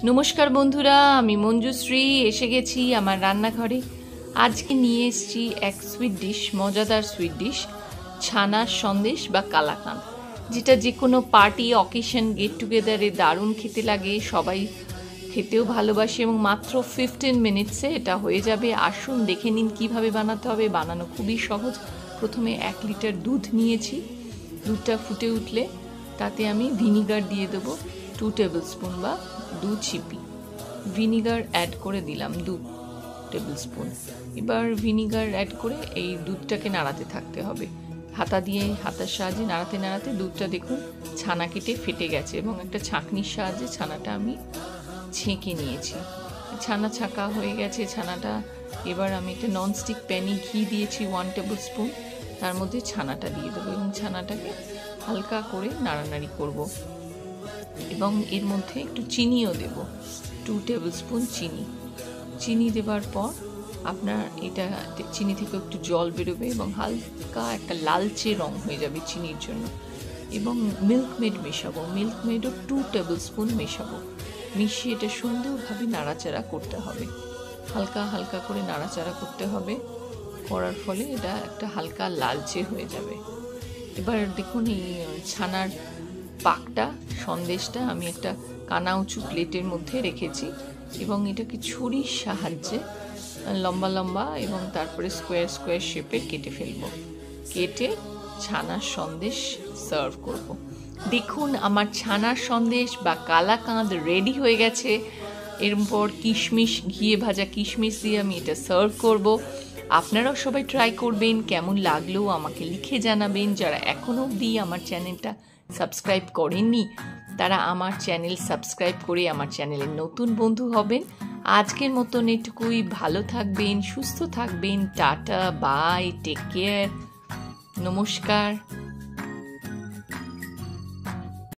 नमस्कार बंधुरा आमी मंजुश्री एसे गेছি আমার রান্নাঘরে। আজকে নিয়ে এসেছি এক সুইট ডিশ, মজাদার সুইট ডিশ, ছানার সন্দেশ বা কালাকাঁদ, যেটা যে কোনো পার্টি অকেশন গেট টুগেদারে দারুণ খেতে লাগে, সবাই খেতেও ভালোবাসে এবং মাত্র 15 মিনিটসে এটা হয়ে যাবে। আসুন দেখে নিন কিভাবে বানাতে হবে। বানানো খুবই সহজ। প্রথমে 1 লিটার দুধ নিয়েছি। দুধটা ফুটে উঠলে তাতে আমি ভিনিগার দিয়ে দেবো 2 টেবিল স্পুন বা 2 চিপি ভিনিগার অ্যাড করে দিলাম 2 টেবিল স্পুন। এবার ভিনিগার অ্যাড করে এই দুধটাকে নাড়াতে থাকতে হবে, হাতার সাহায্যে নাড়াতে নাড়াতে দুধটা দেখুন ছানা কেটে ফেটে গেছে এবং একটা ছাঁকনির সাহায্যে ছানাটা আমি ছেঁকে নিয়েছি। ছানা ছাঁকা হয়ে গেছে ছানাটা। এবার আমি একটা ননস্টিক প্যানে ঘি দিয়েছি 1 টেবিল স্পুন, তার মধ্যে ছানাটা দিয়ে দেবো এবং ছানাটাকে হালকা করে নাড়ানাড়ি করব এবং এর মধ্যে একটু চিনিও দেব, 2 টেবিল স্পুন চিনি দেবার পর আপনার এটা চিনি থেকে একটু জল বেরোবে এবং হালকা একটা লালচে রং হয়ে যাবে চিনির জন্য। এবং মিল্কমেড মেশাবো, মিল্কমেডও 2 টেবিল স্পুন মেশাবো। মিশিয়ে এটা সুন্দরভাবে নাড়াচাড়া করতে হবে, হালকা হালকা করে নাড়াচাড়া করতে হবে। করার ফলে এটা একটা হালকা লালচে হয়ে যাবে। এবার দেখুন এই ছানার পাকটা, সন্দেশটা আমি একটা কানা উঁচু প্লেটের মধ্যে রেখেছি এবং এটাকে ছুরির সাহায্যে লম্বা লম্বা এবং তারপরে স্কোয়ার স্কোয়ার শেপে কেটে ফেলবো। কেটে ছানার সন্দেশ সার্ভ করব। দেখুন আমার ছানার সন্দেশ বা কালাকাঁদ রেডি হয়ে গেছে। এরপর কিশমিশ, ঘিয়ে ভাজা কিশমিশ দিয়ে আমি এটা সার্ভ করব। আপনারাও সবাই ট্রাই করবেন, কেমন লাগলো আমাকে লিখে জানাবেন। যারা এখনও অবধি আমার চ্যানেলটা সাবস্ক্রাইব করেননি তারা আমার চ্যানেল সাবস্ক্রাইব করে আমার চ্যানেলের নতুন বন্ধু হবেন। আজকের মতন এটুকুই। ভালো থাকবেন, সুস্থ থাকবেন। টাটা, বাই, টেক কেয়ার, নমস্কার।